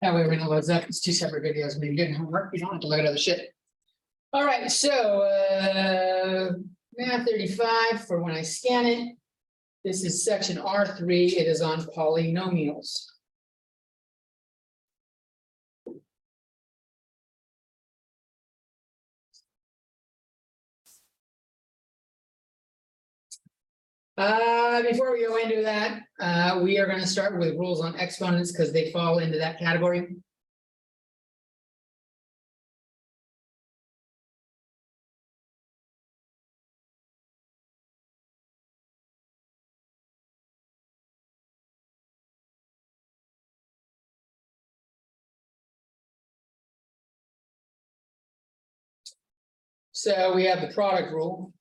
That way we know what's up. It's two separate videos. When you're doing homework, you don't have to look at other shit. All right, so math 35 for when I scan it. This is section R3. It is on polynomials. Before we go into that, we are going to start with rules on exponents because they fall into that category. So we have the product rule.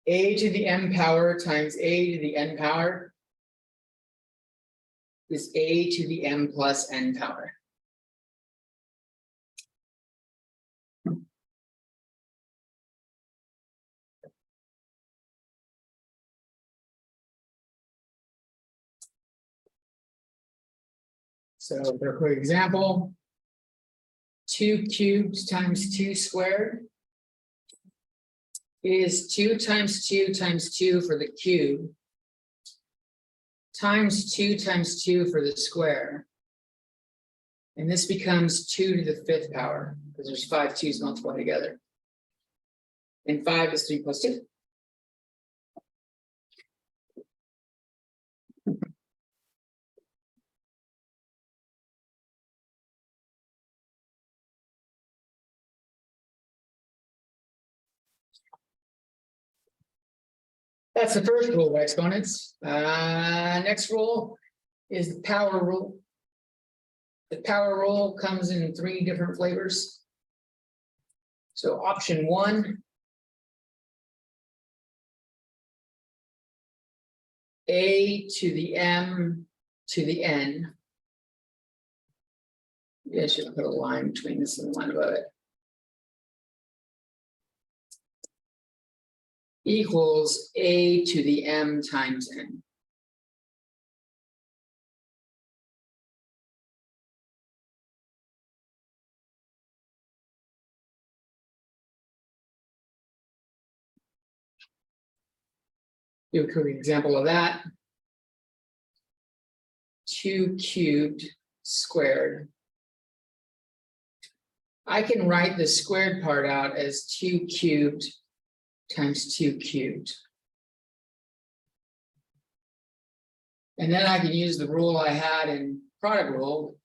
A to the m power times a to the n power is a to the m plus n power. So for a quick example, 2 cubed times 2 squared is 2 times 2 times 2 for the cube times 2 times 2 for the square. And this becomes 2 to the 5th power because there's 5 2's multiplied together. And 5 is 3 plus 2. That's the first rule of exponents. Next rule is the power rule. The power rule comes in 3 different flavors. So option 1, a to the m to the n. Yeah, I should put a line between this and the line above it. Equals a to the m times n. Do a quick example of that. 2 cubed squared. I can write the squared part out as 2 cubed times 2 cubed. And then I can use the rule I had in product rule.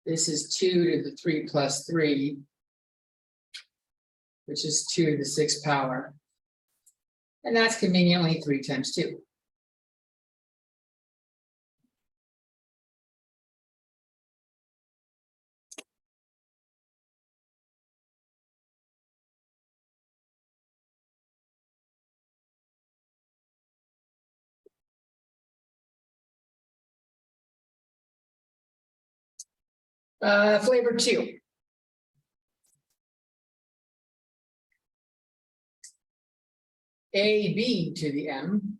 This is 2 to the 3 plus 3, which is 2 to the 6th power. And that's conveniently 3 times 2. Flavor 2. AB to the m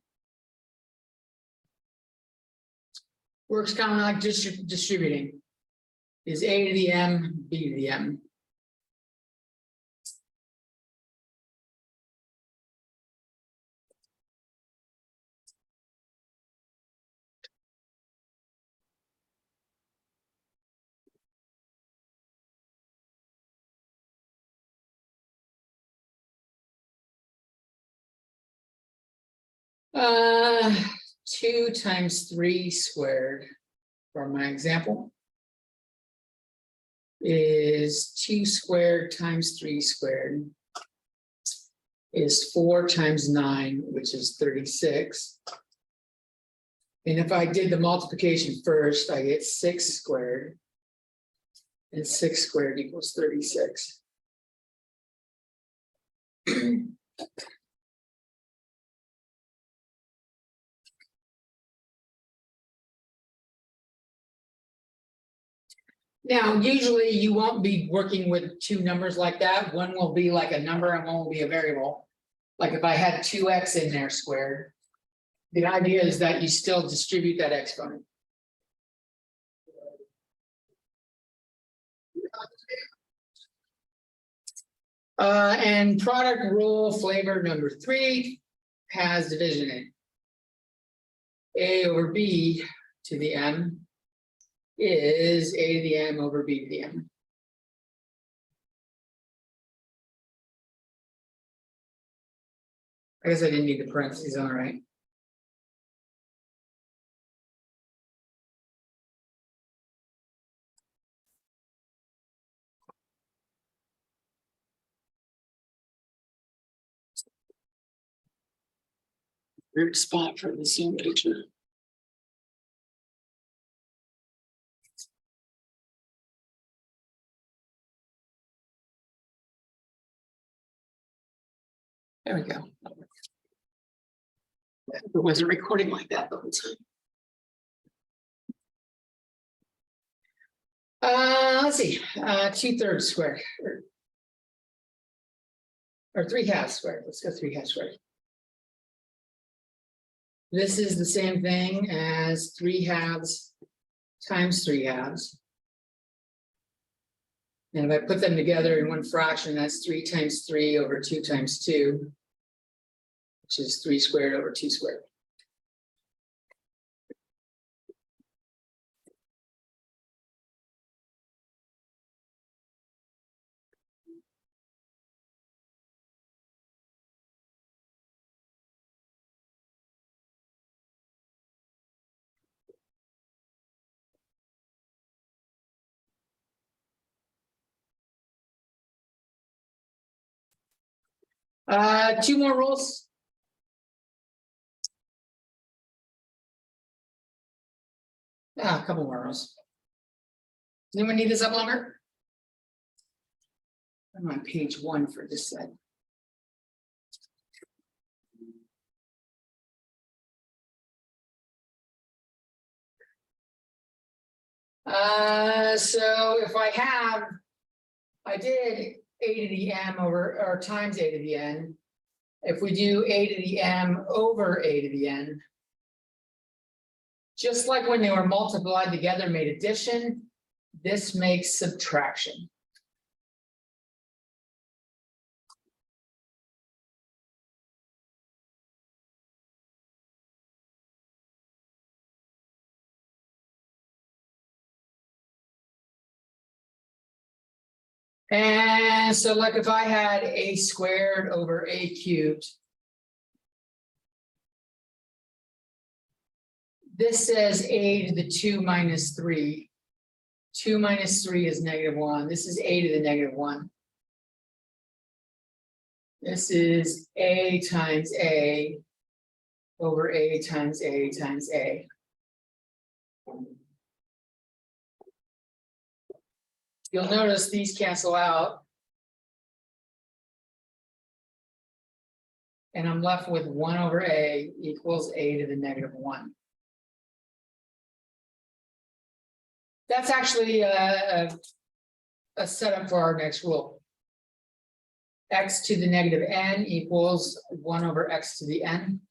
works kind of like distributing. Is a to the m, b to the m. Uh, 2 times 3 squared, for my example, is 2 squared times 3 squared is 4 times 9, which is 36. And if I did the multiplication first, I get 6 squared. And 6 squared equals 36. Now, usually you won't be working with 2 numbers like that. One will be like a number and one will be a variable. Like if I had 2x in there squared, the idea is that you still distribute that exponent. And product rule flavor number 3 has division in. A over B to the M is A to the M over B to the M. I guess I didn't need the parentheses on, right? Weird spot for the Zoom picture. There we go. It wasn't recording like that the whole time. Let's see, 2/3 squared, or 3/2 squared. Let's go 3/2 squared. This is the same thing as 3/2 times 3/2. And if I put them together in one fraction, that's 3 times 3 over 2 times 2, which is 3 squared over 2 squared. Two more rules. A couple more rules. Does anyone need this up longer? I'm on page 1 for this set. So if I did A to the M over, or times A to the N. If we do A to the M over A to the N, just like when they were multiplied together, made addition, this makes subtraction. And so like if I had A squared over A cubed, this says A to the 2 minus 3. 2 minus 3 is -1. This is A to the -1. This is A times A over A times A times A. You'll notice these cancel out. And I'm left with 1 over A equals A to the -1. That's actually a setup for our next rule. X to the -n equals 1 over X to the n.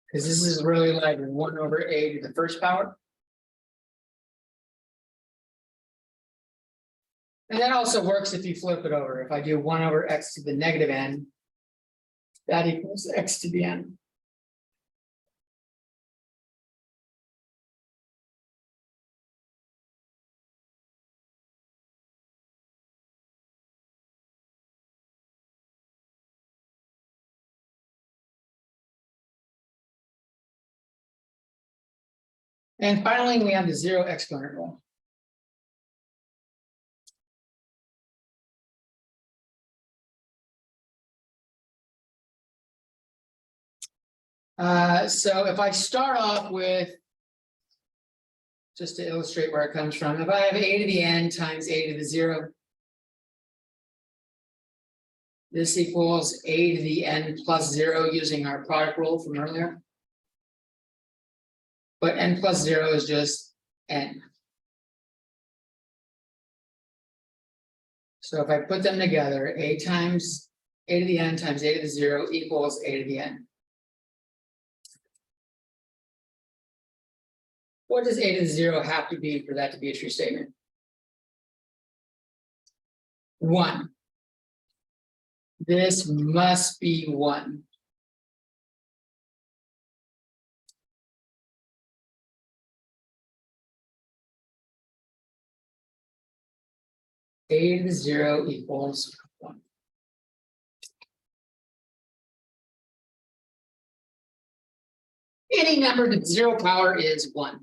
Because this is really like 1 over A to the first power. And that also works if you flip it over. If I do 1 over X to the -n, that equals X to the n. And finally, we have the 0 exponent rule. So if I start off with, just to illustrate where it comes from, if I have A to the n times A to the 0, this equals A to the n plus 0 using our product rule from earlier. But n plus 0 is just n. So if I put them together, A times a to the n times a to the 0 equals a to the n. What does a to the 0 have to be for that to be a true statement? 1. This must be 1. A to the 0 equals 1. Any number to 0 power is 1.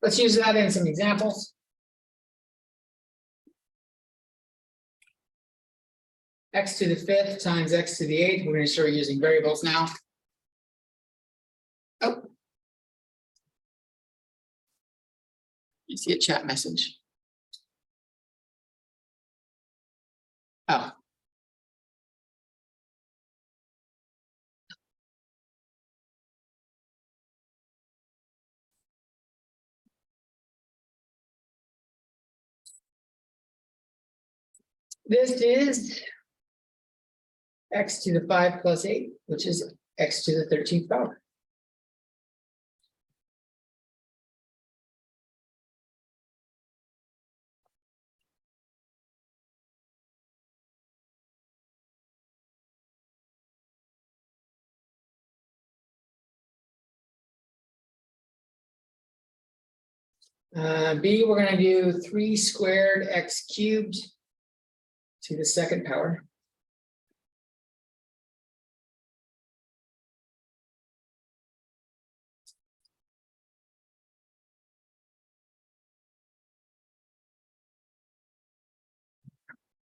Let's use that in some examples. X to the 5th times x to the 8th. We're going to start using variables now. Oh. You see a chat message. Oh. This is x to the 5 plus 8, which is x to the 13th power. B, we're going to do 3 squared x cubed to the 2nd power.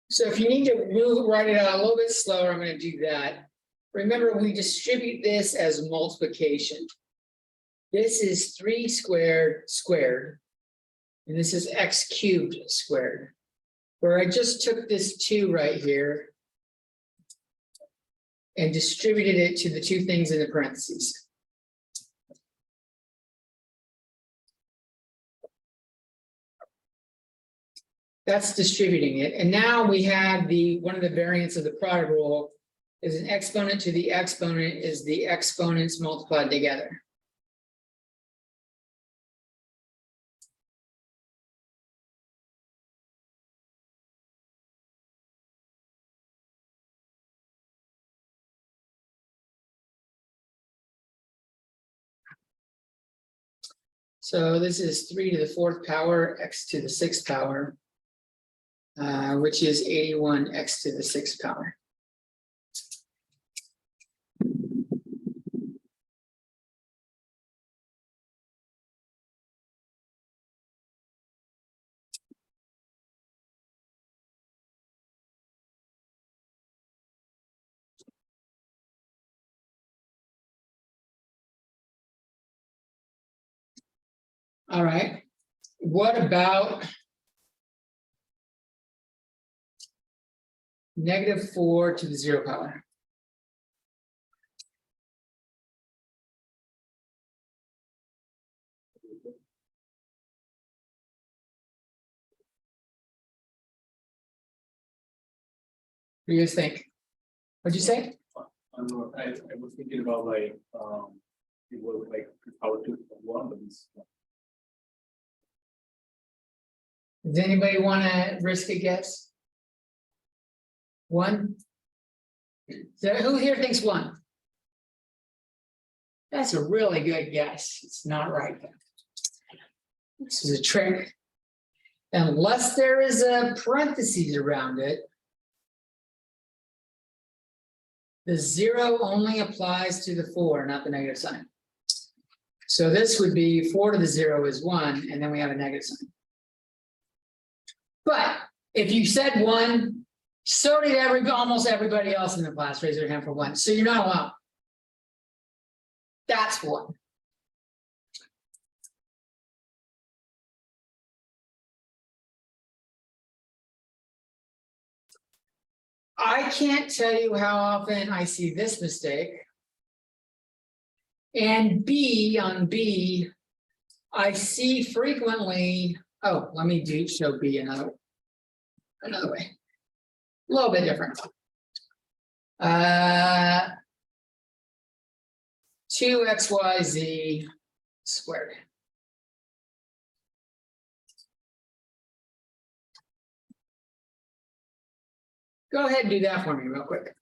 So if you need to write it out a little bit slower, I'm going to do that. Remember, we distribute this as multiplication. This is 3 squared squared, and this is x cubed squared. Where I just took this 2 right here and distributed it to the 2 things in the parentheses. That's distributing it. And now we have one of the variants of the product rule is an exponent to the exponent is the exponents multiplied together. So this is 3 to the 4th power, x to the 6th power, which is 81 x to the 6th power. All right. What about -4 to the 0 power? What do you guys think? What'd you say? I don't know. I was thinking about like it was like power to 1, but it's Does anybody want to risk a guess? 1? So who here thinks 1? That's a really good guess. It's not right. This is a trick. Unless there is a parentheses around it, the 0 only applies to the 4, not the negative sign. So this would be 4 to the 0 is 1, and then we have a negative sign. But if you said 1, so did almost everybody else in the class raise their hand for 1. So you're not alone. That's 1. I can't tell you how often I see this mistake. And B, on B, I see frequently, oh, let me show B another way. A little bit different. 2xyz squared. Go ahead and do that for me real quick.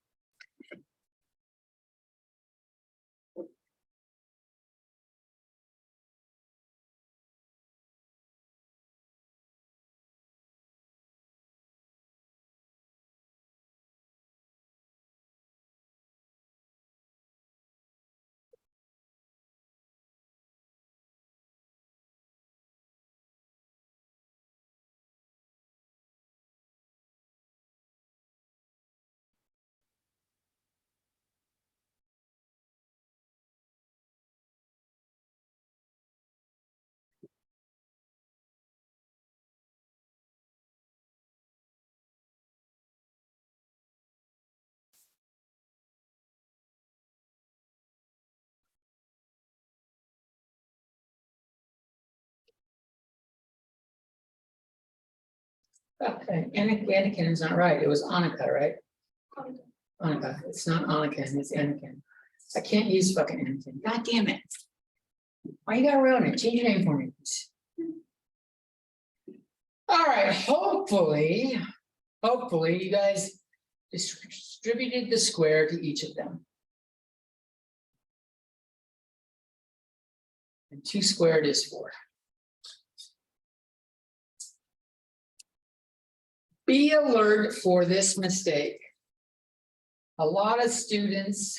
Okay, Anakin is not right. It was Annika, right? Annika. It's not Anakin, it's Anakin. I can't use fucking Anakin. God damn it. Why you gotta ruin it? Change your name for me, please. All right, hopefully you guys distributed the square to each of them. And 2 squared is 4. Be alert for this mistake. A lot of students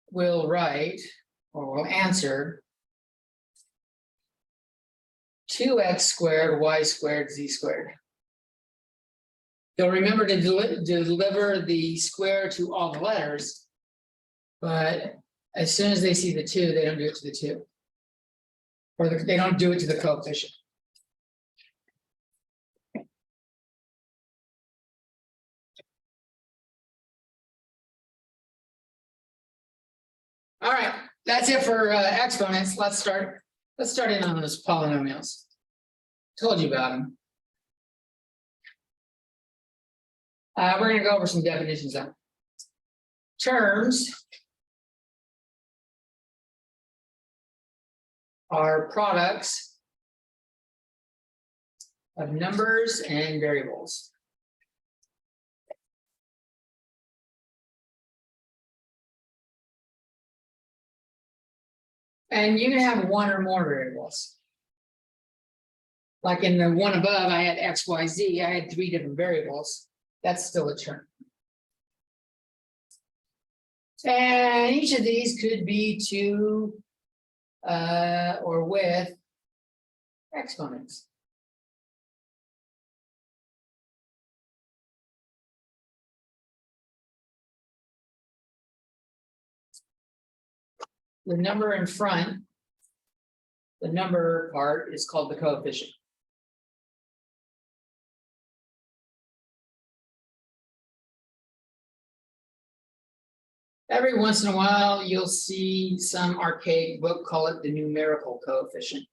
will write or will answer 2x squared, y squared, z squared. They'll remember to deliver the square to all the letters, but as soon as they see the 2, they don't do it to the 2. Or they don't do it to the coefficient. All right, that's it for exponents. Let's start in on those polynomials. Told you about them. We're going to go over some definitions of terms. Are products of numbers and variables. And you can have one or more variables. Like in the one above, I had X, Y, Z. I had 3 different variables. That's still a term. And each of these could be 2 or with exponents. The number in front, the number part is called the coefficient. Every once in a while, you'll see some archaic book call it the numerical coefficient.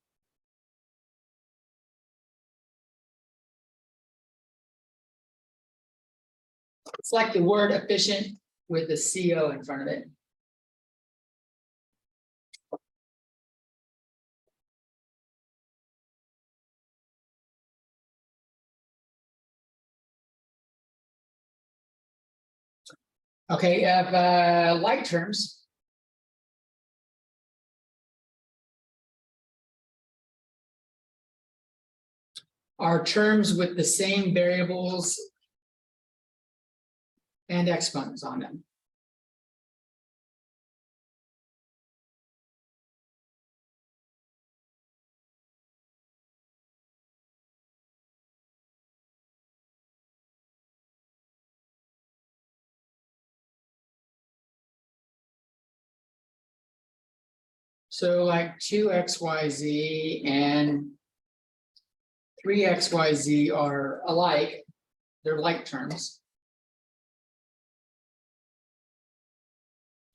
It's like the word efficient with the CO in front of it. Okay, like terms. Are terms with the same variables and exponents on them. So like 2xyz and 3xyz are alike. They're like terms.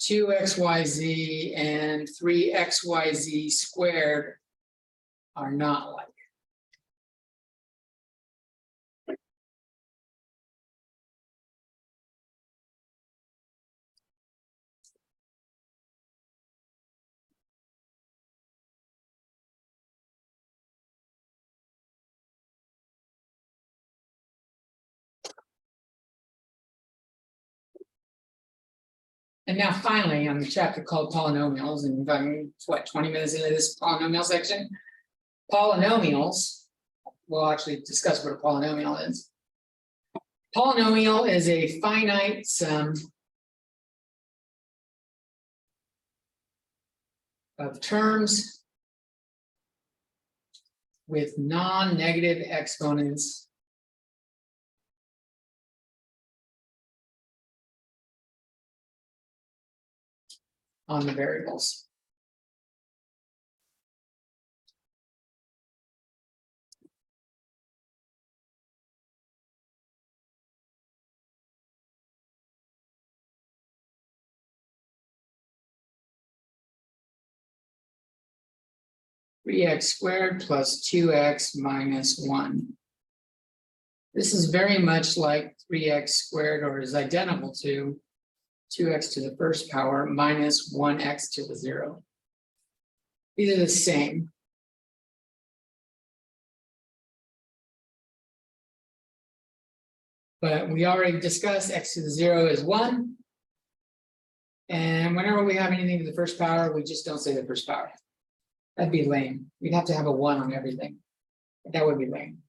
2xyz and 3xyz squared are not like. And now finally, on the chapter called polynomials, and I'm, what, 20 minutes into this polynomial section? Polynomials, we'll actually discuss what a polynomial is. Polynomial is a finite sum of terms with non-negative exponents on the variables. Three x squared plus 2x minus 1. This is very much like 3x squared, or is identical to 2x to the first power minus 1x to the 0. These are the same. But we already discussed x to the 0 is 1. And whenever we have anything to the first power, we just don't say the first power. That'd be lame. We'd have to have a 1 on everything. That would be lame.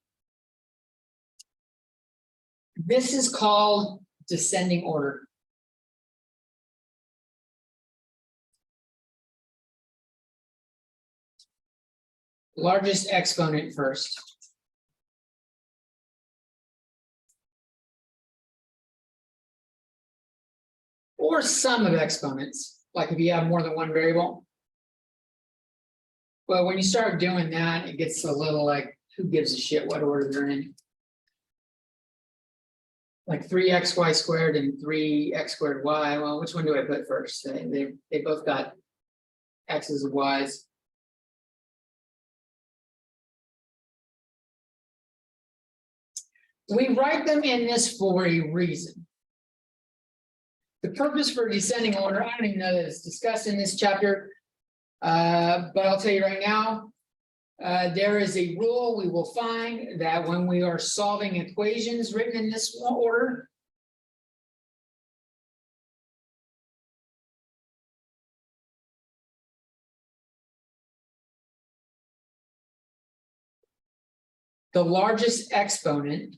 This is called descending order. Largest exponent first. Or sum of exponents, like if you have more than one variable. But when you start doing that, it gets a little like, who gives a shit what order they're in? Like 3xy squared and 3x squared y. Well, which one do I put first? They both got x's and y's. We write them in this for a reason. The purpose for descending order, I don't even know that it's discussed in this chapter, but I'll tell you right now, there is a rule we will find that when we are solving equations written in this order, the largest exponent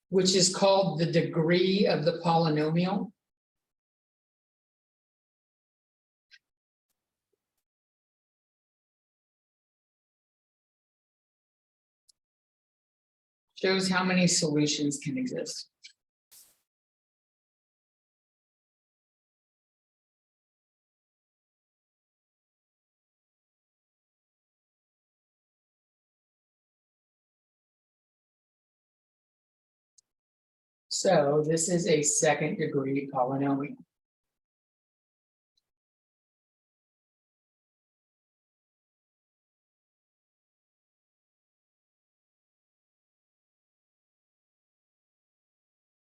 which is called the degree of the polynomial. Shows how many solutions can exist. So this is a second degree polynomial.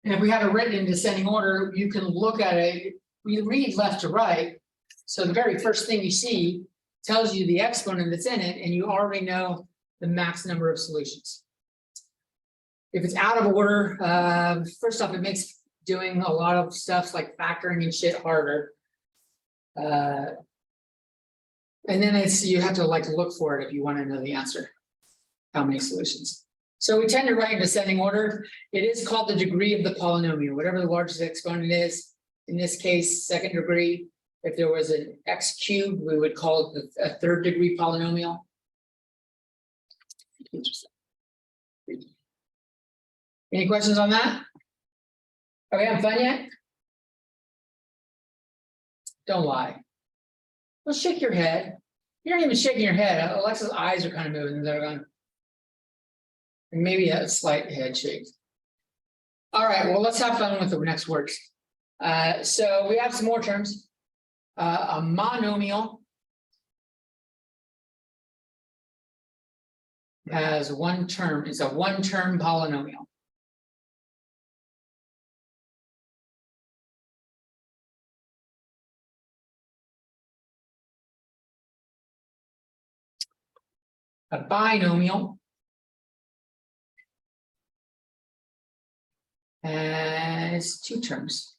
And if we have it written in descending order, you can look at it, we read left to right. So the very first thing you see tells you the exponent that's in it, and you already know the max number of solutions. If it's out of order, first off, it makes doing a lot of stuff like factoring and shit harder. And then you have to like look for it if you want to know the answer. How many solutions? So we tend to write in descending order. It is called the degree of the polynomial, whatever the largest exponent is. In this case, second degree. If there was an x cubed, we would call it a third degree polynomial. Interesting. Any questions on that? Are we having fun yet? Don't lie. Well, shake your head. You're not even shaking your head. Alexa's eyes are kind of moving. They're going. And maybe a slight head shake. All right, well, let's have fun with the next words. So we have some more terms. A monomial has one term, it's a one-term polynomial. A binomial has two terms.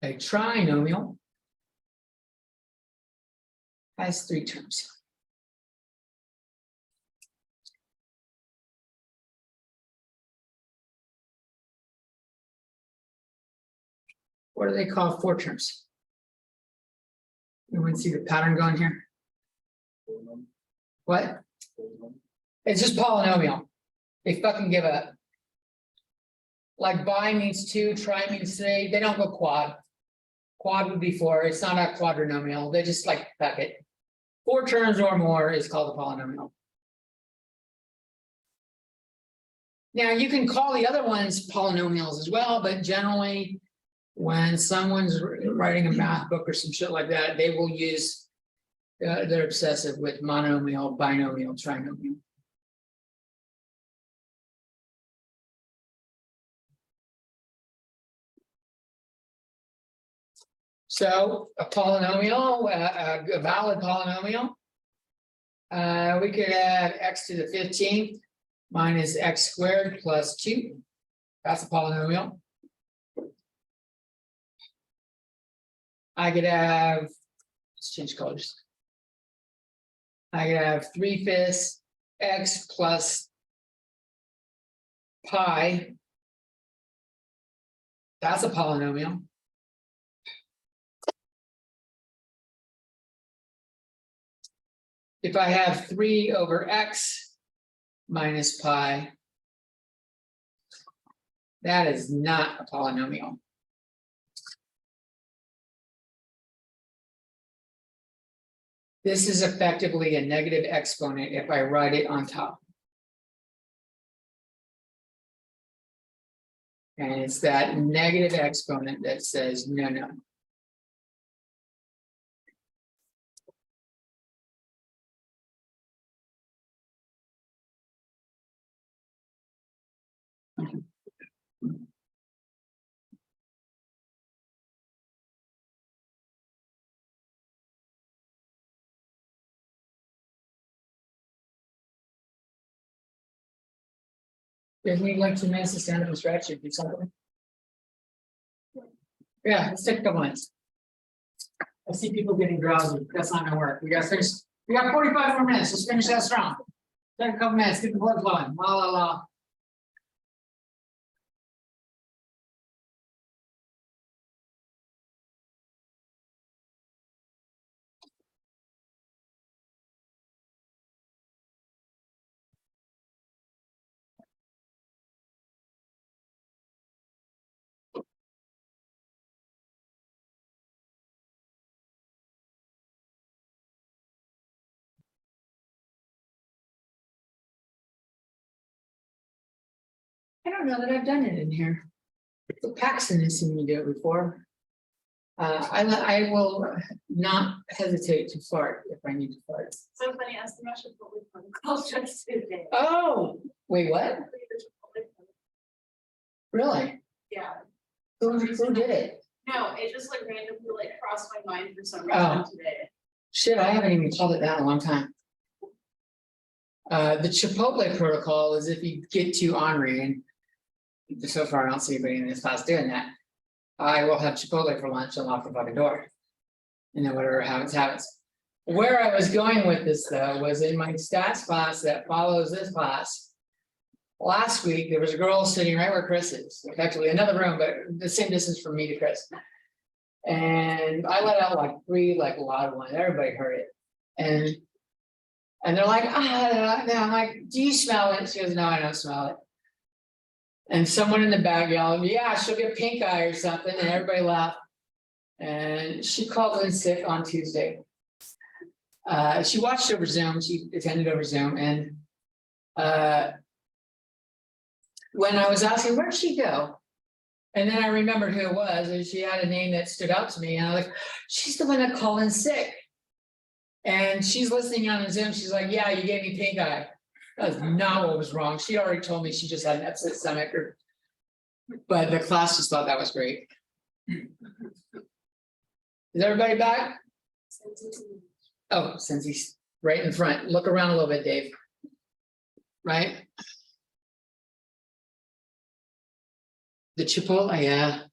A trinomial has three terms. What do they call four terms? You want to see the pattern going here? What? It's just polynomial. They fucking give up. Like bi means two, tri means three. They don't go quad. Quad would be four. It's not a quadrinomial. They just like fuck it. Four terms or more is called a polynomial. Now you can call the other ones polynomials as well, but generally when someone's writing a math book or some shit like that, they will use, they're obsessive with monomial, binomial, trinomial. So a polynomial, a valid polynomial, we could have x to the 15th minus x squared plus 2. That's a polynomial. I could have, let's change colors. I could have 3/5 x plus pi. That's a polynomial. If I have 3 over x minus pi, that is not a polynomial. This is effectively a negative exponent if I write it on top. And it's that negative exponent that says no, no. If we like 2 minutes to stand up and stretch, or do something. Yeah, let's take a couple minutes. I see people getting drowsy. That's not gonna work. We gotta finish. We got 45 more minutes. Let's finish that strong. Take a couple minutes, get the blood flowing. La la la. I don't know that I've done it in here. The Paxton has seen me do it before. I will not hesitate to fart if I need to fart. So funny, I asked the Russian public culture today. Oh, wait, what? Really? Yeah, Who did it? no, it just like randomly like crossed my mind for some reason today. Shit, I haven't even called it that in a long time. The Chipotle protocol is if you get too ornery, and so far I don't see anybody in this class doing that. I will have Chipotle for lunch and lock the fucking door. And then whatever happens. Where I was going with this though was in my stats class that follows this class. Last week, there was a girl sitting right where Chris is, actually another room, but the same distance from me to Chris. And I let out like 3 like loud ones. Everybody heard it. And they're like, and I'm like, do you smell it? She goes, no, I don't smell it. And someone in the back yelled, yeah, she'll get pink eye or something. And everybody laughed. And she called in sick on Tuesday. She watched over Zoom, she attended over Zoom, and when I was asking, where'd she go? And then I remembered who it was, and she had a name that stood out to me, and I was like, she's the one that called in sick. And she's listening on the Zoom, she's like, yeah, you gave me pink eye. That's not what was wrong, she already told me she just had an upset stomach, but the class just thought that was great. Is everybody back? Oh, since he's right in front, look around a little bit, Dave. Right? The Chipotle, yeah.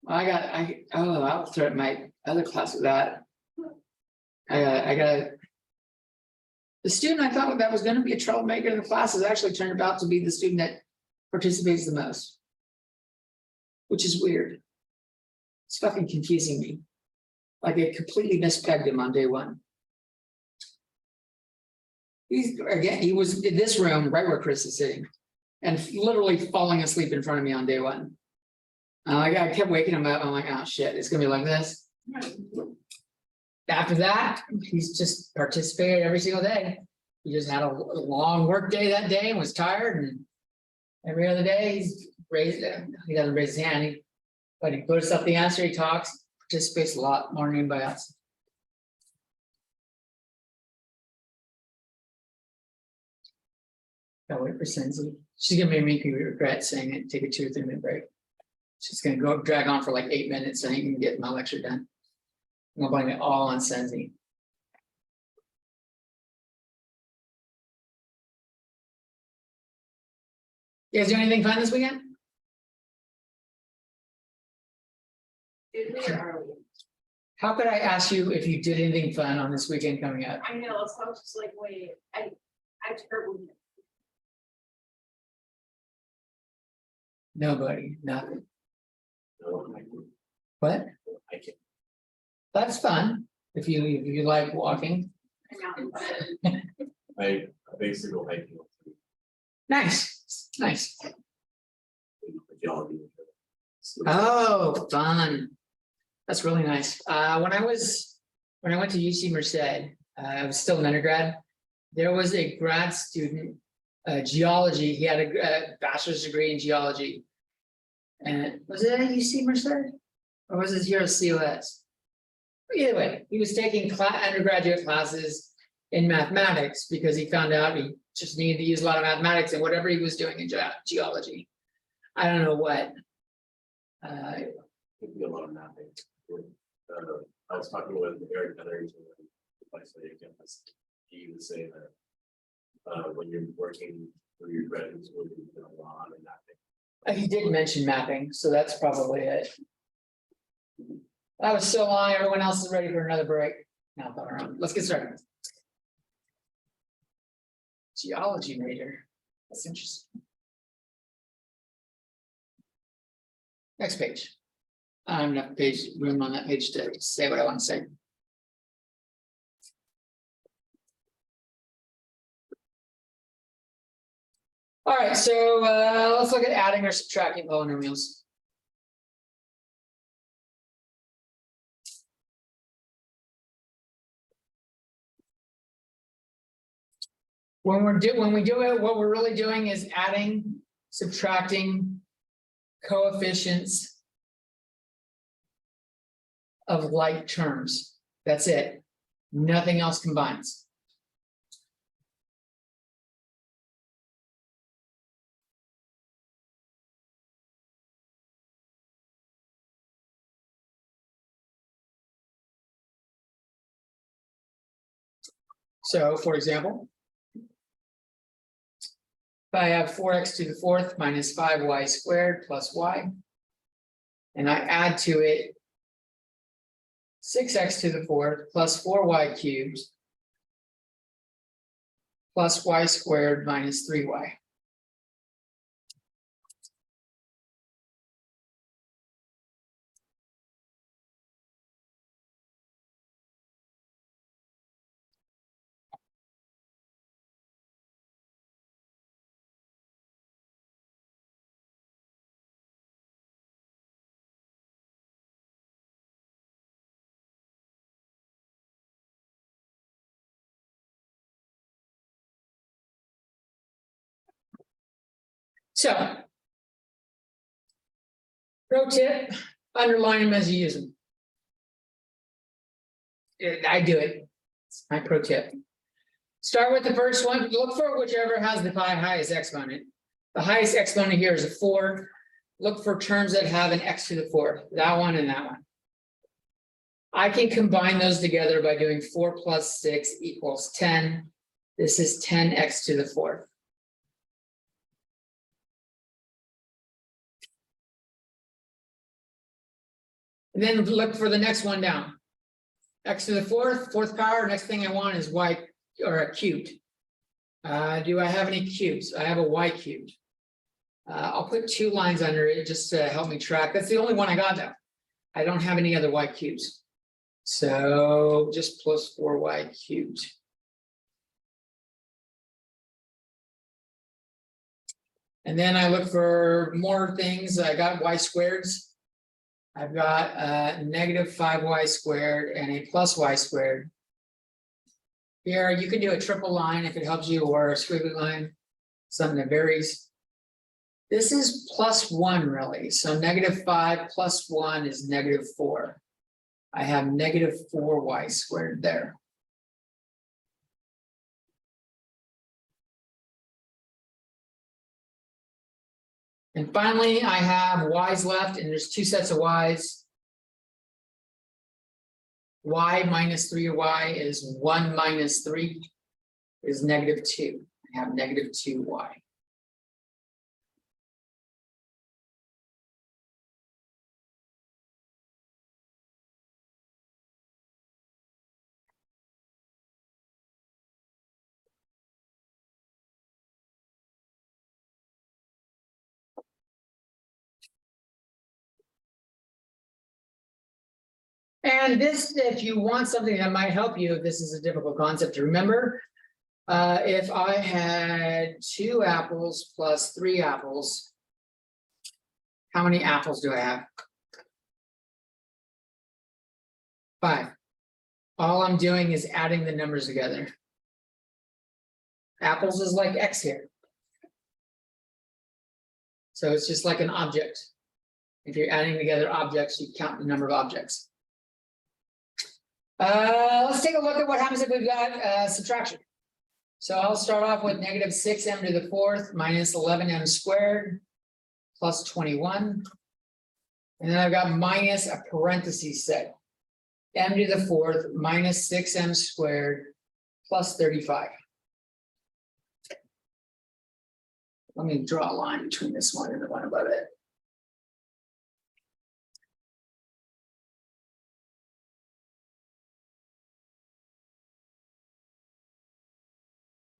I'll throw my other class with that. I got. The student I thought that was gonna be a troublemaker in the class has actually turned out to be the student that participates the most. Which is weird. It's fucking confusing me. Like I completely mispegged him on day one. He was in this room right where Chris is sitting. And literally falling asleep in front of me on day one. I kept waking him up. I'm like, oh shit, it's gonna be like this. After that, he's just participated every single day. He just had a long work day that day and was tired, and every other day he doesn't raise his hand, but he puts up the answer, he talks, participates a lot more than anybody else. Gotta wait for Sensi. She's gonna make me regret saying it, take a 2 or 3 minute break. She's gonna go drag on for like 8 minutes, so I can get my lecture done. I'm gonna blame it all on Sensi. You guys do anything fun this weekend? Did we or are we? How could I ask you if you did anything fun on this weekend coming up? I know, so I was just like, wait, I terrible. Nobody, nothing. No, What? I can't. That's fun. If you like walking. I basically go hiking. Nice, nice. Geology. Oh, fun. That's really nice. When I went to UC Merced, I was still an undergrad. There was a grad student, geology. He had a bachelor's degree in geology. And was it at UC Merced? Or was it here at COS? Either way, he was taking undergraduate classes in mathematics because he found out he just needed to use a lot of mathematics in whatever he was doing in geology. I don't know what. It'd be a lot of mapping. I was talking with Eric Heathers, and I say again, he was saying that when you're working for your graduate school, you do a lot of mapping. He did mention mapping, so that's probably it. That was so long, everyone else is ready for another break. Now, let's get started. Geology major, that's interesting. Next page. I don't have enough page room on that page to say what I want to say. All right, so let's look at adding or subtracting polynomials. When we do it, what we're really doing is adding, subtracting coefficients of like terms. That's it. Nothing else combines. So, for example, if I have 4x to the 4th minus 5y squared plus y, and I add to it 6x to the 4th plus 4y cubed plus y squared minus 3y. So. Pro tip, underline them as you use them. I do it. It's my pro tip. Start with the first one. Look for whichever has the highest exponent. The highest exponent here is a 4. Look for terms that have an x to the 4th. That one and that one. I can combine those together by doing 4 plus 6 equals 10. This is 10x to the 4th. And then look for the next one down. X to the 4th power. Next thing I want is y, or a cubed. Do I have any cubes? I have a y cubed. I'll put 2 lines under it just to help me track. That's the only one I got though. I don't have any other y cubes. So just plus 4y cubed. And then I look for more things. I got y squareds. I've got negative 5y squared and a plus y squared. Here, you can do a triple line if it helps you, or a squiggly line, something that varies. This is plus 1 really. So negative 5 plus 1 is negative 4. I have negative 4y squared there. And finally, I have y's left, and there's 2 sets of y's. Y minus 3y is 1 minus 3 is negative 2. I have negative 2y. And this, if you want something that might help you, if this is a difficult concept to remember, if I had 2 apples plus 3 apples, how many apples do I have? 5. All I'm doing is adding the numbers together. Apples is like X here. So it's just like an object. If you're adding together objects, you count the number of objects. Let's take a look at what happens if we've got subtraction. So I'll start off with negative 6m to the 4th minus 11m squared plus 21. And then I've got minus a parenthesis set. M to the 4th minus 6m squared plus 35. Let me draw a line between this one and the one above it.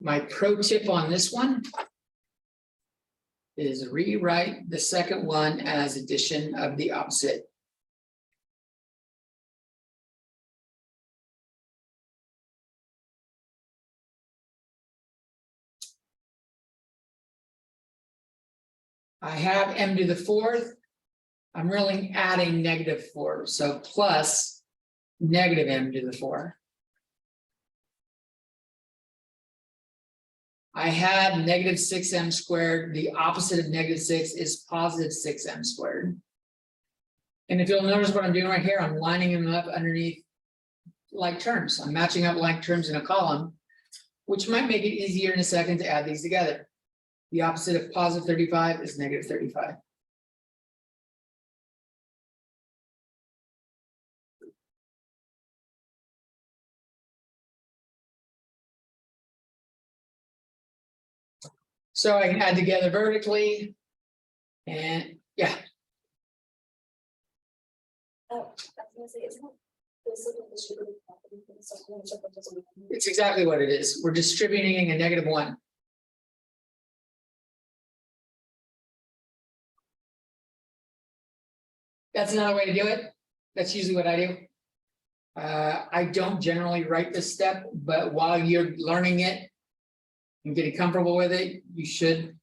My pro tip on this one is rewrite the second one as addition of the opposite. I have m to the 4th. I'm really adding negative 4, so plus negative m to the 4. I had negative 6m squared. The opposite of negative 6 is positive 6m squared. And if you'll notice what I'm doing right here, I'm lining them up underneath like terms. I'm matching up like terms in a column, which might make it easier in a second to add these together. The opposite of positive 35 is negative 35. So I can add together vertically, and yeah. Oh, I was gonna say, isn't it? It's exactly what it is. We're distributing a negative 1. That's another way to do it. That's usually what I do. I don't generally write this step, but while you're learning it and getting comfortable with it, you should.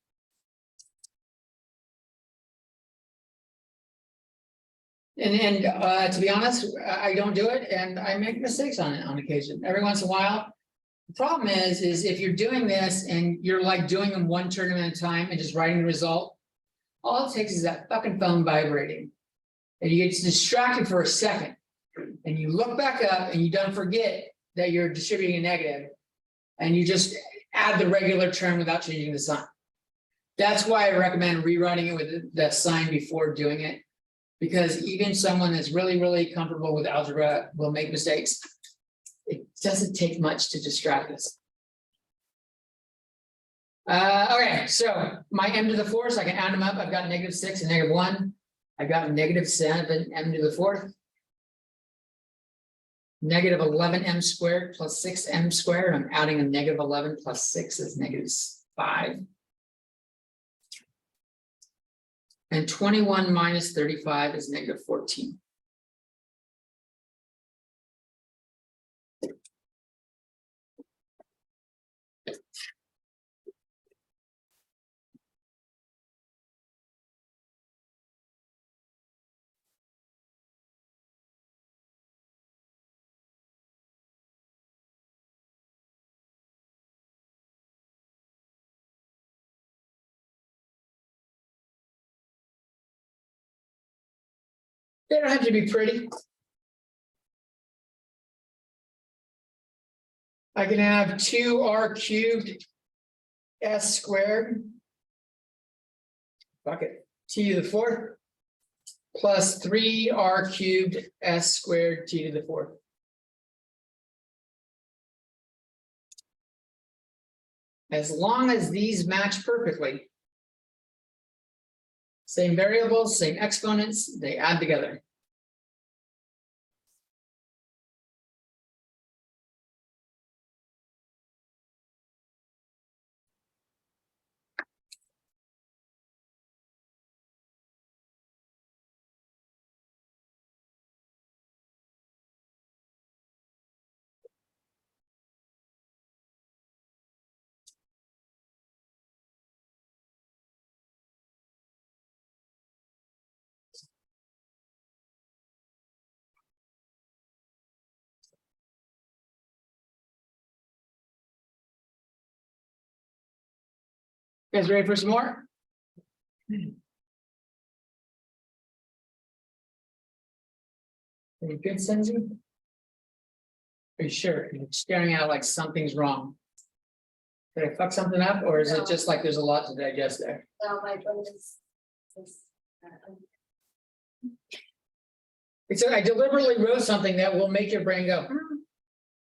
And to be honest, I don't do it, and I make mistakes on it on occasion. Every once in a while, The problem is if you're doing this and you're like doing them one term at a time and just writing the result, all it takes is that fucking phone vibrating. And you get distracted for a second, and you look back up and you don't forget that you're distributing a negative, and you just add the regular term without changing the sign. That's why I recommend rewriting it with the sign before doing it, because even someone that's really, really comfortable with algebra will make mistakes. It doesn't take much to distract us. Okay, so my m to the fourth, I can add them up. I've got -6 and -1. I've got -7 m to the fourth. -11m squared plus 6m squared. I'm adding a -11 plus 6 is -5. And 21 minus 35 is -14. They don't have to be pretty. I can have 2r cubed s squared. Fuck it, t to the fourth plus 3r cubed s squared t to the fourth. As long as these match perfectly. Same variables, same exponents, they add together. You guys ready for some more? Are you good, Senzi? Are you sure? You're staring out like something's wrong. Did I fuck something up, or is it just like there's a lot to digest there? No, my brain is. I deliberately wrote something that will make your brain go, "Hmm,"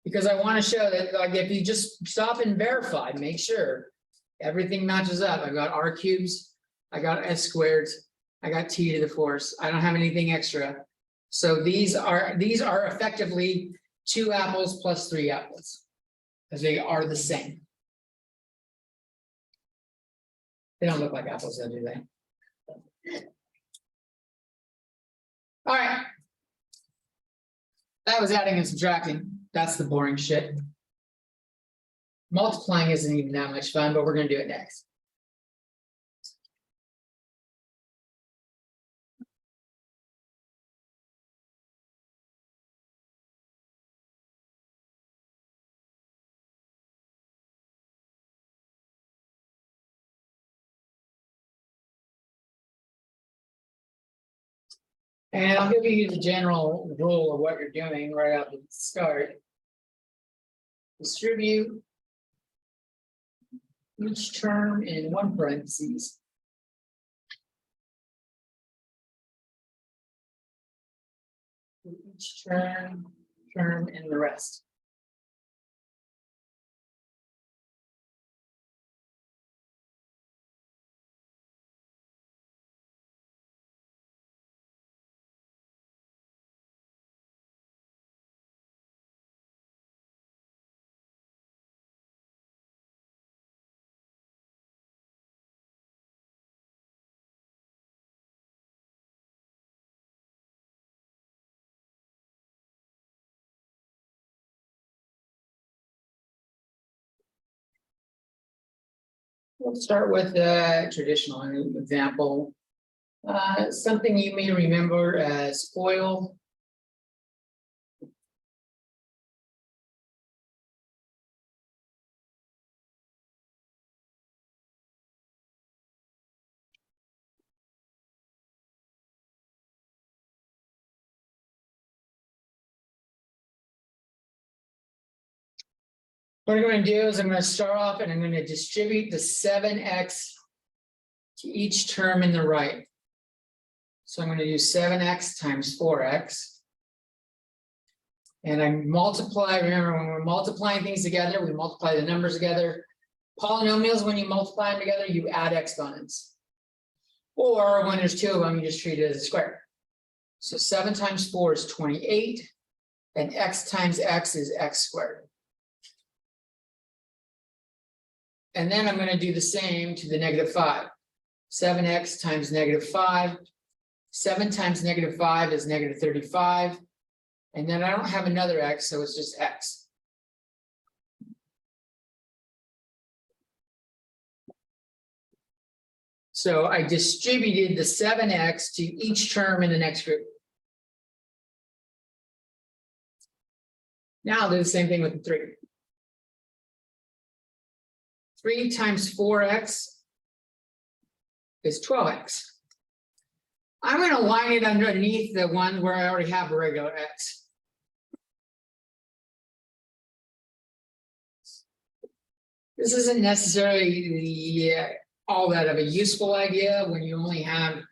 because I want to show that, like, if you just stop and verify, make sure everything matches up. I've got r cubes, I got s squared, I got t to the fourth. I don't have anything extra. So these are effectively 2 apples plus 3 apples, because they are the same. They don't look like apples, though, do they? All right. That was adding and subtracting. That's the boring shit. Multiplying isn't even that much fun, but we're going to do it next. And I'll give you the general rule of what you're doing right out at the start. Distribute each term in one parentheses. Each term in the rest. We'll start with a traditional example. Something you may remember as FOIL. What I'm gonna do is I'm gonna start off and I'm gonna distribute the 7x to each term in the right. So I'm gonna do 7x times 4x. And I multiply, remember when we're multiplying things together, we multiply the numbers together. Polynomials, when you multiply them together, you add exponents. Or when there's two of them, you just treat it as a square. So 7 times 4 is 28, and x times x is x squared. And then I'm going to do the same to the -5. 7x times -5. 7 times -5 is -35. And then I don't have another x, so it's just x. So I distributed the 7x to each term in the next group. Now I'll do the same thing with the 3. 3 times 4x is 12x. I'm going to line it underneath the one where I already have a regular x. This isn't necessarily all that of a useful idea when you only have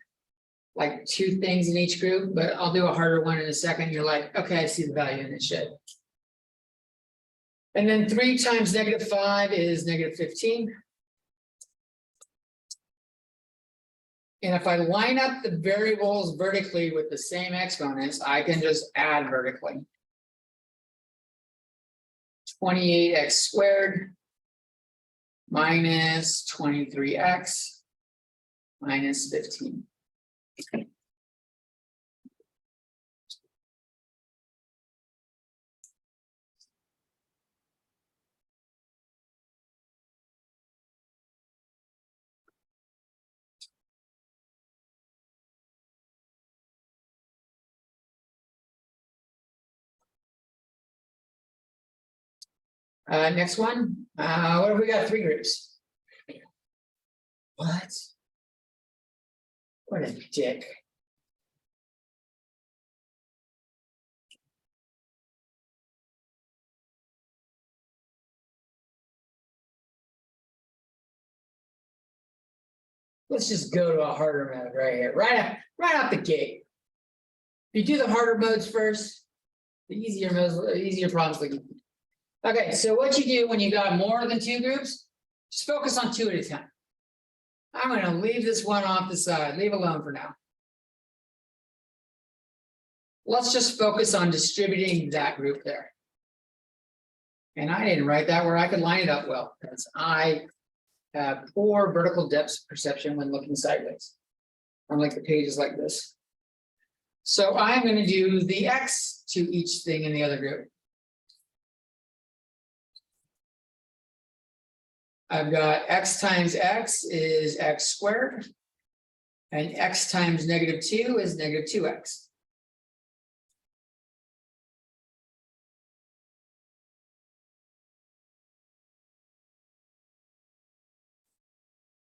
like 2 things in each group, but I'll do a harder one in a second. You're like, okay, I see the value in this shit. And then 3 times -5 is -15. And if I line up the variables vertically with the same exponents, I can just add vertically. 28x squared minus 23x minus 15. Next one, what have we got? 3 groups. What? What a dick. Let's just go to a harder mode right here, right out the gate. If you do the harder modes first, the easier modes, easier problems like. Okay, so what you do when you got more than 2 groups, just focus on 2 at a time. I'm going to leave this one off the side, leave alone for now. Let's just focus on distributing that group there. And I didn't write that where I could line it up well, because I have poor vertical depth perception when looking sideways. Unlike the pages like this. So I'm going to do the x to each thing in the other group. I've got x times x is x squared, and x times -2 is -2x.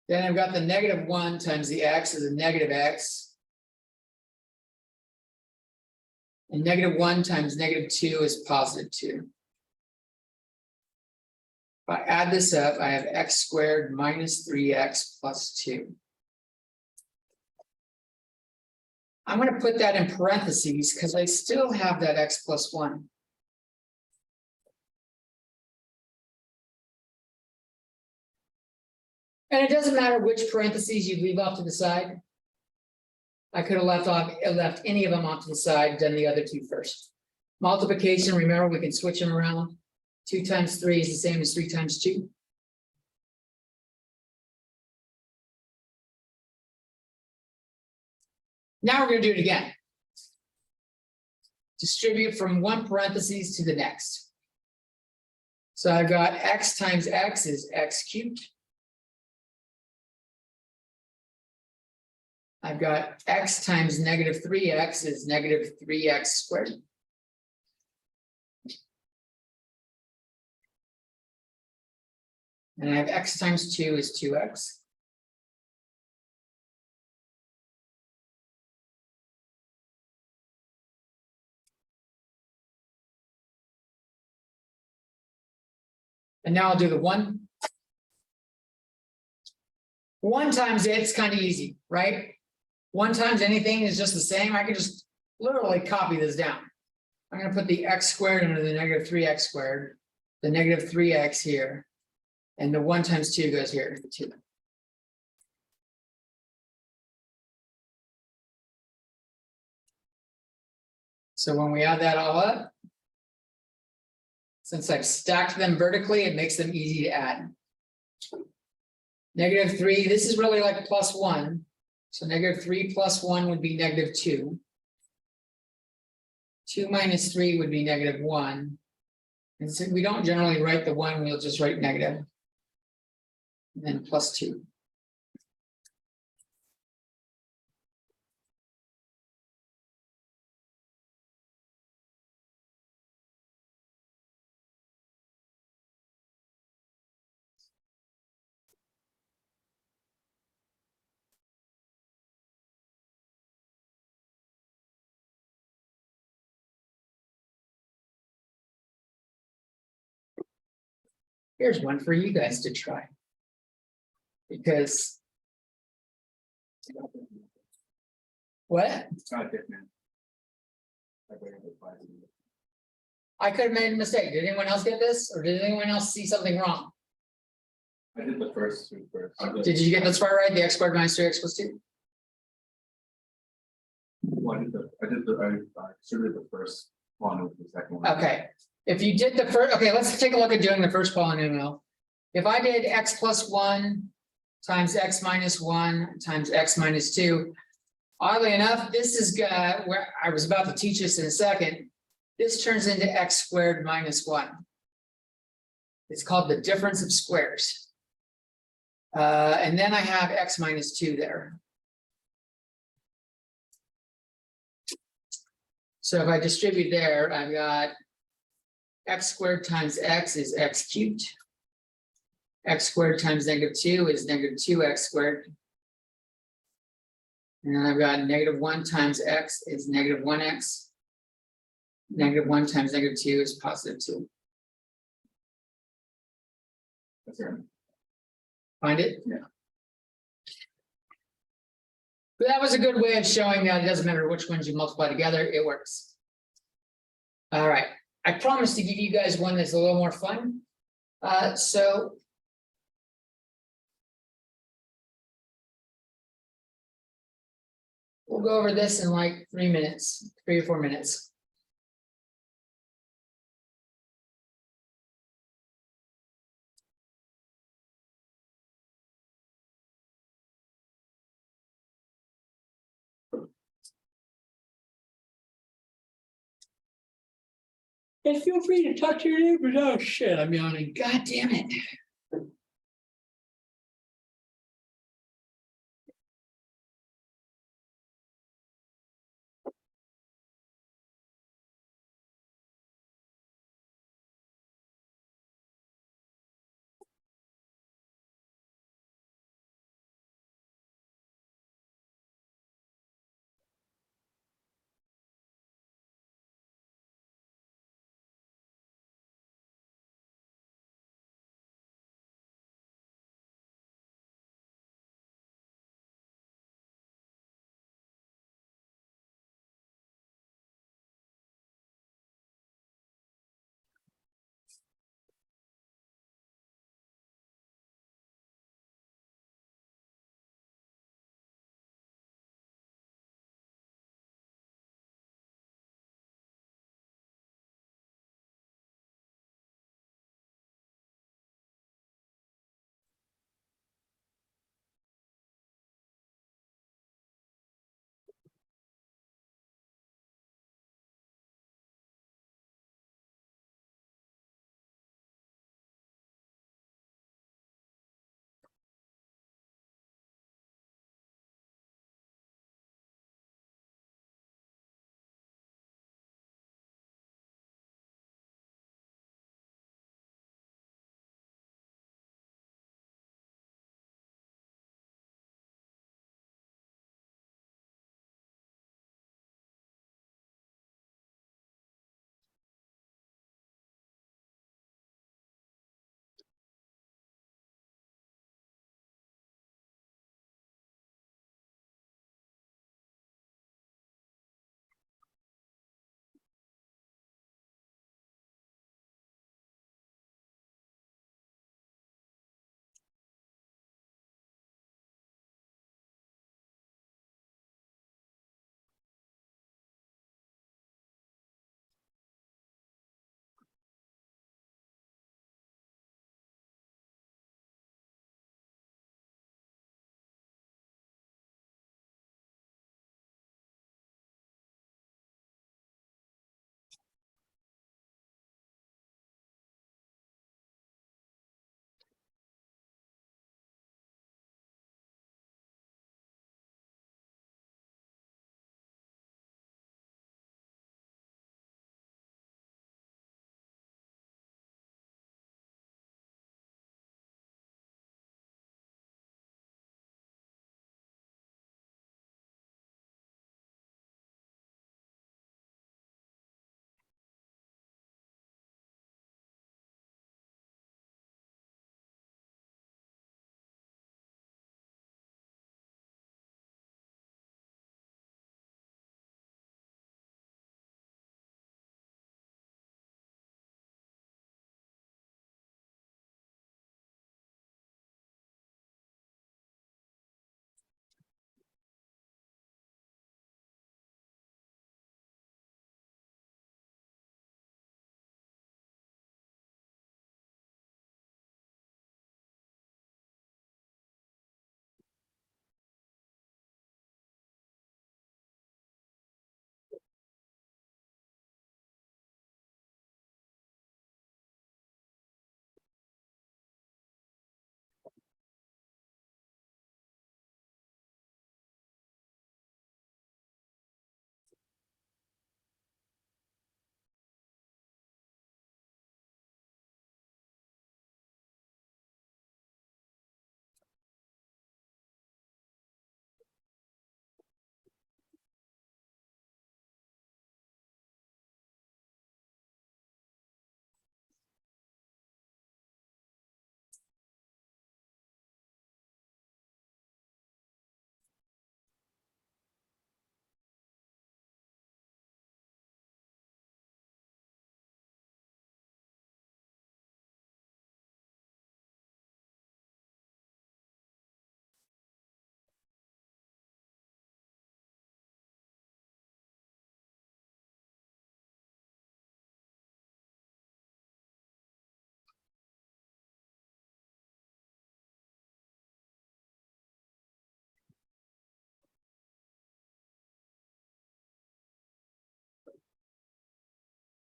Then I've got the -1 times the x is a -x. And -1 times -2 is +2. If I add this up, I have x squared minus 3x plus 2. I'm going to put that in parentheses because I still have that x plus 1. And it doesn't matter which parentheses you leave off to the side. I could have left any of them off to the side, done the other 2 first. Multiplication, remember, we can switch them around. 2 times 3 is the same as 3 times 2. Now we're going to do it again. Distribute from one parentheses to the next. So I've got x times x is x cubed. I've got x times -3x is -3x squared. And I have x times 2 is 2x. And now I'll do the 1. 1 times it's kind of easy, right? 1 times anything is just the same. I can just literally copy this down. I'm gonna put the x squared under the negative 3x squared, the negative 3x here, and the 1 times 2 goes here, 2. So when we add that all up, since I've stacked them vertically, it makes them easy to add. Negative 3, this is really like +1. So negative 3 plus 1 would be negative 2. 2 minus 3 would be negative 1. And so we don't generally write the 1, we'll just write negative. And then plus 2. Here's one for you guys to try. Because. What? It's not different. I could have made a mistake. Did anyone else get this? Or did anyone else see something wrong? I did the first two first. Did you get this part right? The x squared minus 3x plus 2? Well, I distributed the first one with the second one. Okay. If you did the first, okay, let's take a look at doing the first polynomial. If I did x plus 1 times x minus 1 times x minus 2, oddly enough, this is where I was about to teach this in a second. This turns into x squared minus 1. It's called the difference of squares. And then I have x minus 2 there. So if I distribute there, I've got x squared times x is x cubed. X squared times negative 2 is negative 2x squared. And then I've got negative 1 times x is negative 1x. Negative 1 times negative 2 is positive 2. That's right. Find it? Yeah. But that was a good way of showing that it doesn't matter which ones you multiply together, it works. All right, I promised to give you guys one that's a little more fun. So we'll go over this in like 3 minutes, 3 or 4 minutes. And feel free to talk to your neighbors. Oh shit, I'm yawning. God damn it.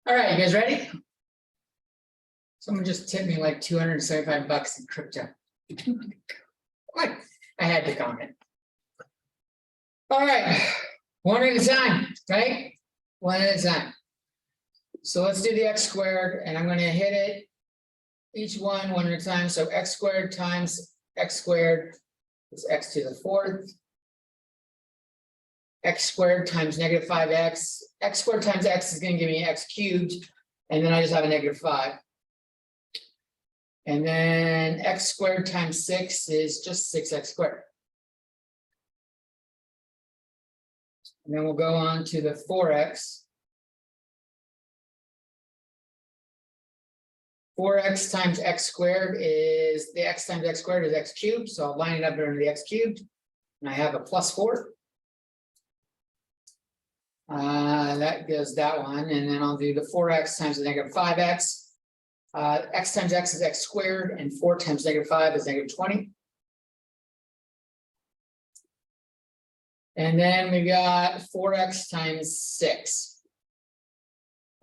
All right, you guys ready? Someone just tipped me like $275 in crypto. What? I had to comment. All right, one at a time, right? One at a time. So let's do the x squared, and I'm going to hit it each one at a time. So x squared times x squared is x to the fourth. X squared times negative 5x. X squared times x is going to give me x cubed, and then I just have a negative 5. And then x squared times 6 is just 6x squared. And then we'll go on to the 4x. 4x times x squared is, the x times x squared is x cubed, so I'll line it up under the x cubed. And I have a plus 4. That goes that one, and then I'll do the 4x times the negative 5x. X times x is x squared, and 4 times negative 5 is negative 20. And then we got 4x times 6.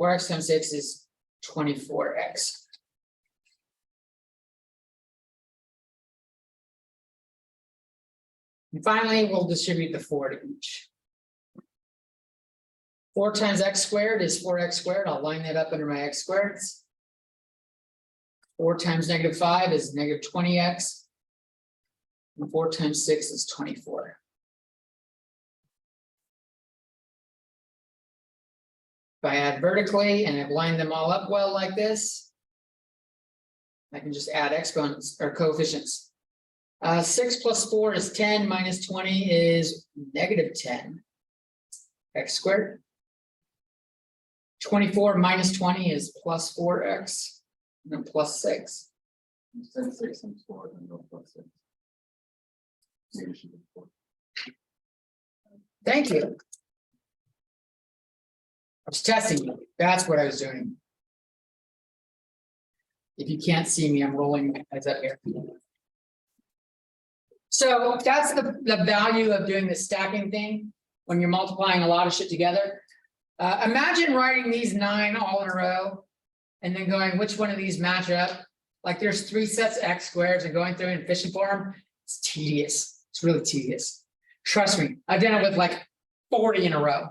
4x times 6 is 24x. And finally, we'll distribute the 4 to each. 4 times x squared is 4x squared. I'll line that up under my x squareds. 4 times negative 5 is negative 20x. And 4 times 6 is 24. If I add vertically and I've lined them all up well like this, I can just add exponents or coefficients. 6 plus 4 is 10, minus 20 is negative 10 x squared. 24 minus 20 is plus 4x, and then plus 6. You said 6 times 4, then go plus 6. Maybe it should be 4. Thank you. I was testing you. That's what I was doing. If you can't see me, I'm rolling my eyes up here. So that's the value of doing the stacking thing when you're multiplying a lot of shit together. Imagine writing these 9 all in a row and then going, which one of these match up? Like there's 3 sets of x squares and going through and fishing for them. It's tedious. It's really tedious. Trust me, I've done it with like 40 in a row.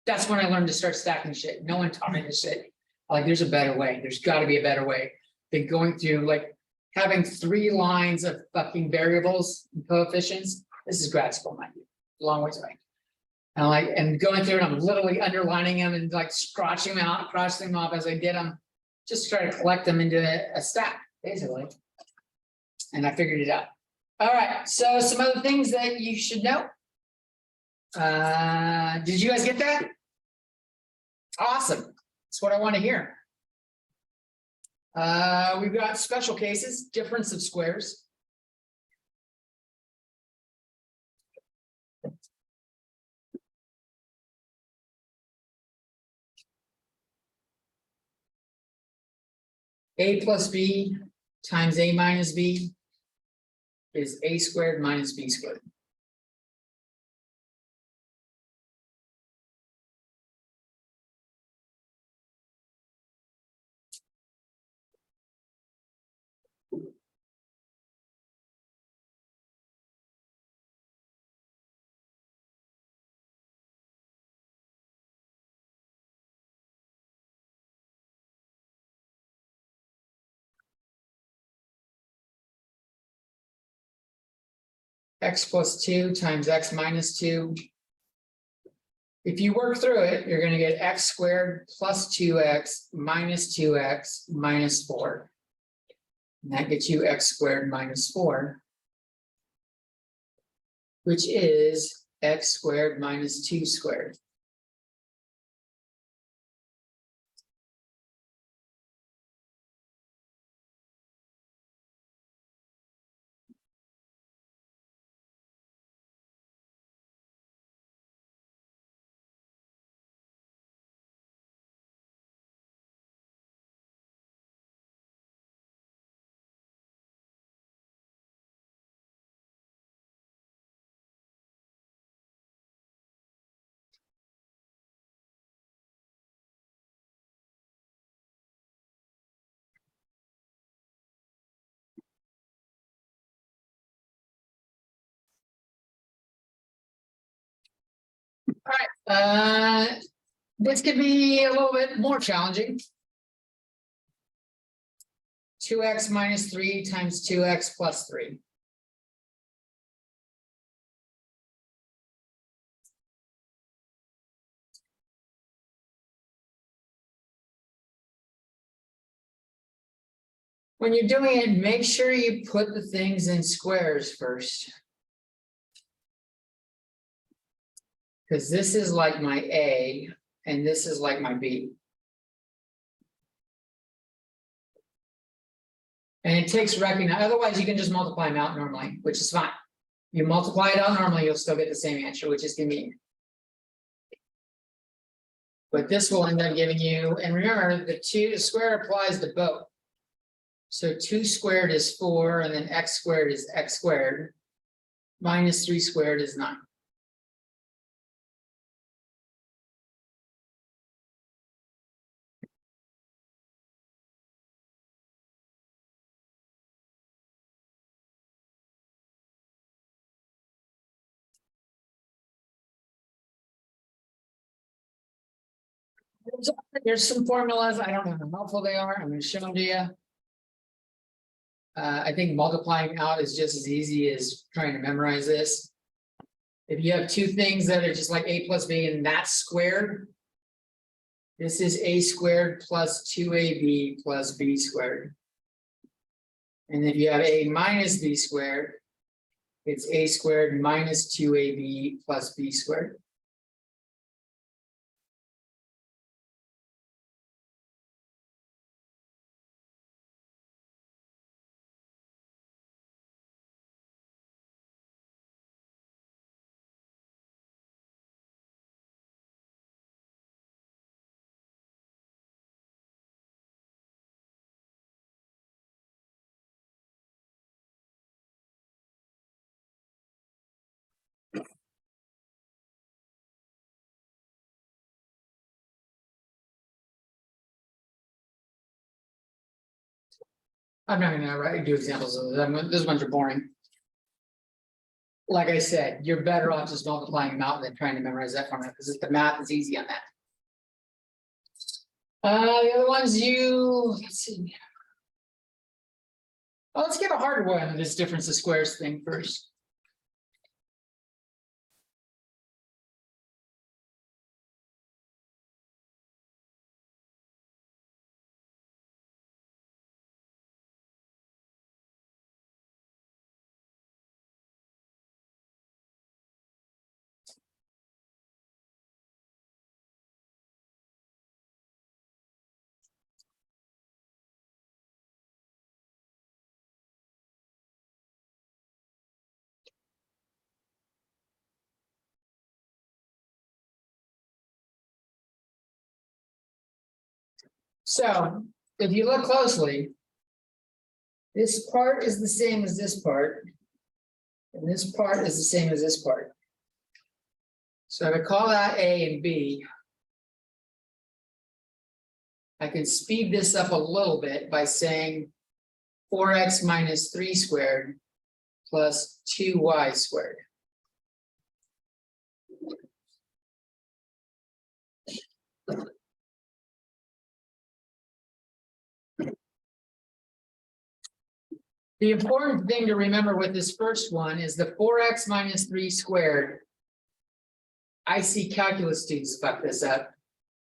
That's when I learned to start stacking shit. No one taught me this shit. Like there's a better way. There's got to be a better way than going through like having 3 lines of fucking variables and coefficients. This is grad school, mind you. Long ways away. And going through and I'm literally underlining them and like crossing them off as I did them, just try to collect them into a stack, basically. And I figured it out. All right, so some other things that you should know. Did you guys get that? Awesome. That's what I want to hear. We've got special cases, difference of squares. A plus B times A minus B is A squared minus B squared. X plus 2 times x minus 2. If you work through it, you're going to get x squared plus 2x minus 2x minus 4. And that gets you x squared minus 4, which is x squared minus 2 squared. This could be a little bit more challenging. 2x minus 3 times 2x plus 3. When you're doing it, make sure you put the things in squares first. Because this is like my A, and this is like my B. And it takes recognize, otherwise you can just multiply them out normally, which is fine. You multiply it out normally, you'll still get the same answer, which is convenient. But this will end up giving you, and remember, the 2 square applies to both. So 2 squared is 4, and then x squared is x squared. Minus 3 squared is 9. There's some formulas, I don't know how helpful they are, I'm going to show them to you. I think multiplying out is just as easy as trying to memorize this. If you have two things that are just like a plus b and that's squared, this is a squared plus 2ab plus b squared. And if you have a minus b squared, it's a squared minus 2ab plus b squared. I'm not gonna do examples of them. Those ones are boring. Like I said, you're better off just multiplying them out than trying to memorize that formula because the math is easy on that. The other ones let's see. Well, let's get a harder one, this difference of squares thing first. So if you look closely, this part is the same as this part, and this part is the same as this part. So if I call that A and B, I can speed this up a little bit by saying 4x minus 3 squared plus 2y squared. The important thing to remember with this first one is the 4x minus 3 squared. I see calculus students fuck this up.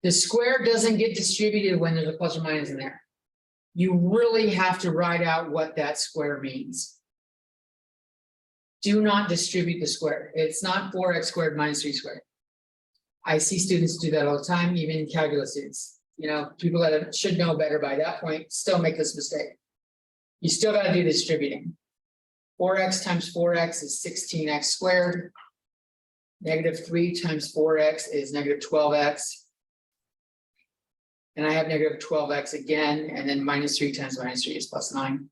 The square doesn't get distributed when there's a plus or minus in there. You really have to write out what that square means. Do not distribute the square. It's not 4x squared minus 3 squared. I see students do that all the time, even calculus students. You know, people that should know better by that point still make this mistake. You still got to do the distributing. 4x times 4x is 16x squared. Negative 3 times 4x is negative 12x. And I have negative 12x again, and then minus 3 times minus 3 is plus 9.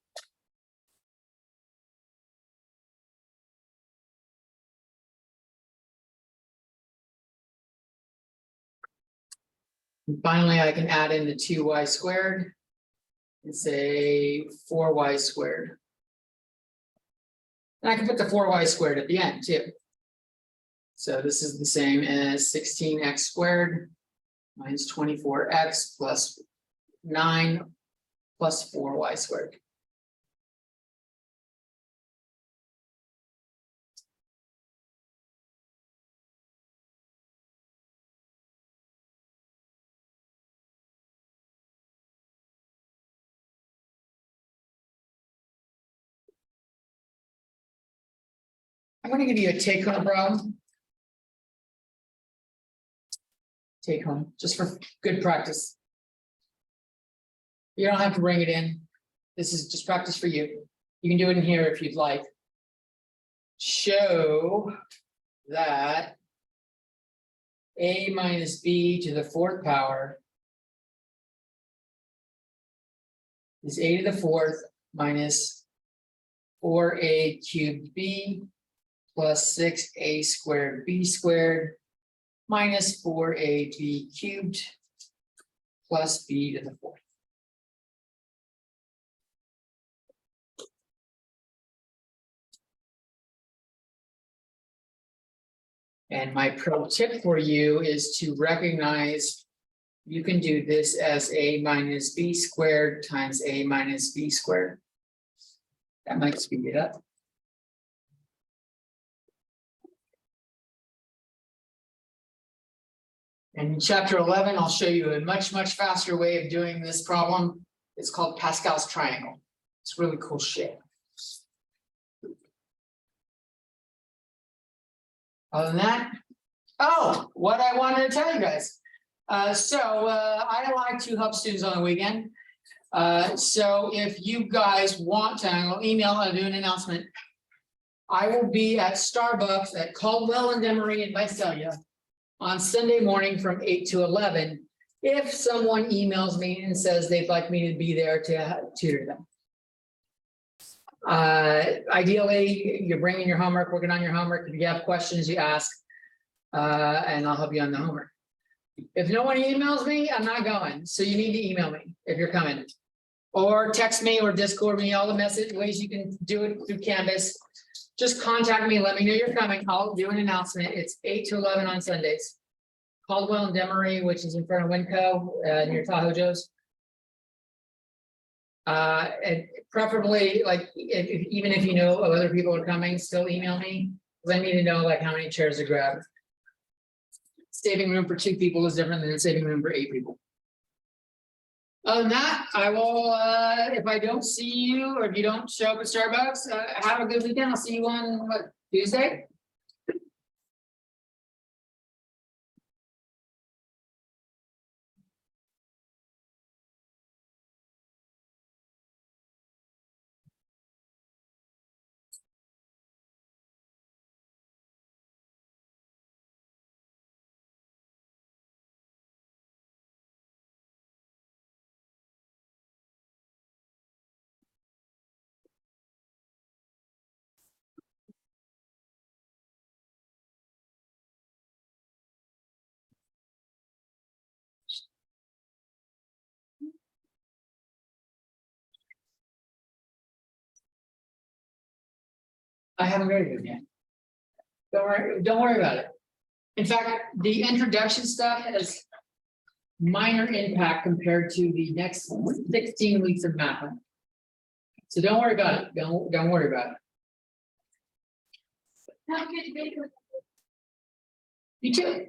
And finally, I can add in the 2y squared and say 4y squared. And I can put the 4y squared at the end too. So this is the same as 16x squared minus 24x plus 9 plus 4y squared. I'm going to give you a take-home problem. Take home, just for good practice. You don't have to bring it in. This is just practice for you. You can do it in here if you'd like. Show that a minus b to the fourth power is a to the fourth minus 4a cubed b plus 6a squared b squared minus 4ab cubed plus b to the fourth. And my pro tip for you is to recognize you can do this as a minus b squared times a minus b squared. That might speed it up. And in chapter 11, I'll show you a much faster way of doing this problem. It's called Pascal's triangle. It's really cool shit. Other than that, oh, what I wanted to tell you guys. I like to help students on the weekend. So if you guys want to, I'll email and do an announcement. I will be at Starbucks at Caldwell and Demery in Visalia on Sunday morning from 8 to 11. If someone emails me and says they'd like me to be there to tutor them. Ideally, you're bringing your homework, working on your homework. If you have questions, you ask, and I'll help you on the homework. If no one emails me, I'm not going. So you need to email me if you're coming, or text me or Discord me. All the message ways you can do it through Canvas. Just contact me. Let me know you're coming. I'll do an announcement. It's 8 to 11 on Sundays. Caldwell and Demery, which is in front of Winco near Tahoe Joe's. And preferably, like, even if you know other people are coming, still email me, because I need to know like how many chairs to grab. Saving room for 2 people is different than saving room for 8 people. Other than that, I will, if I don't see you, or if you don't show up at Starbucks, have a good weekend. I'll see you on what, Tuesday? I haven't read it yet. Don't worry about it. In fact, the introduction stuff has minor impact compared to the next 16 weeks of math. So don't worry about it. Don't worry about it. Have a good day. You too.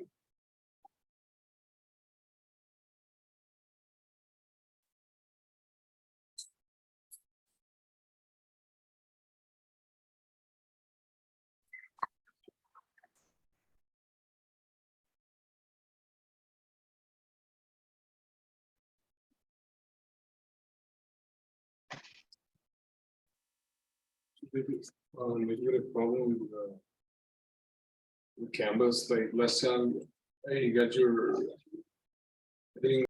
Maybe you had a problem with Canvas, like last time, hey, you got your. I think